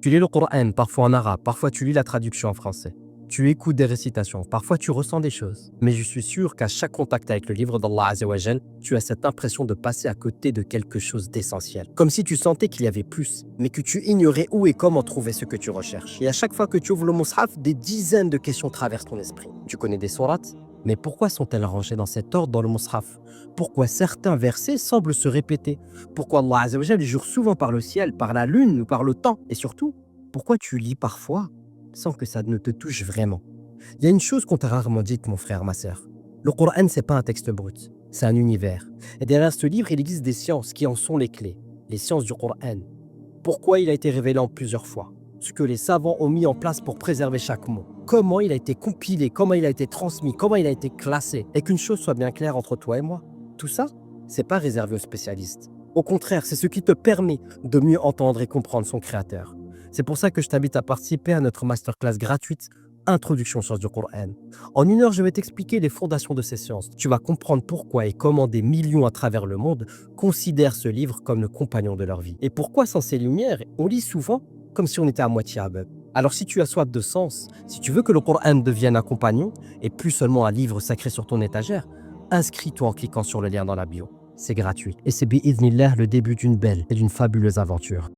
Tu lis le Coran, parfois en arabe, parfois tu lis la traduction en français. Tu écoutes des récitations, parfois tu ressens des choses. Mais je suis sûr qu'à chaque contact avec le livre d'Allah Azzawajal, tu as cette impression de passer à côté de quelque chose d'essentiel. Comme si tu sentais qu'il y avait plus, mais que tu ignorais où et comment trouver ce que tu recherches. Et à chaque fois que tu ouvres le Mus'haf, des dizaines de questions traversent ton esprit. Tu connais des sourates, mais pourquoi sont-elles rangées dans cet ordre dans le Mus'haf? Pourquoi certains versets semblent se répéter? Pourquoi Allah Azzawajal jure souvent par le ciel, par la lune ou par le temps? Et surtout, pourquoi tu lis parfois sans que ça ne te touche vraiment? Il y a une chose qu'on t'a rarement dite, mon frère, ma sœur. Le Coran, c'est pas un texte brut, c'est un univers. Et derrière ce livre, il existe des sciences qui en sont les clés, les sciences du Coran. Pourquoi il a été révélé en plusieurs fois? Ce que les savants ont mis en place pour préserver chaque mot. Comment il a été compilé, comment il a été transmis, comment il a été classé. Et qu'une chose soit bien claire entre toi et moi, tout ça, c'est pas réservé aux spécialistes. Au contraire, c'est ce qui te permet de mieux entendre et comprendre son créateur. C'est pour ça que je t'invite à participer à notre masterclass gratuite Introduction aux sciences du Coran. En 1 heure, je vais t'expliquer les fondations de ces sciences. Tu vas comprendre pourquoi et comment des millions à travers le monde considèrent ce livre comme le compagnon de leur vie. Et pourquoi, sans ces lumières, on lit souvent comme si on était à moitié aveugle. Alors si tu as soif de sens, si tu veux que le Coran devienne un compagnon et plus seulement un livre sacré sur ton étagère, inscris-toi en cliquant sur le lien dans la bio. C'est gratuit. Et c'est bi'idhnillah le début d'une belle et d'une fabuleuse aventure.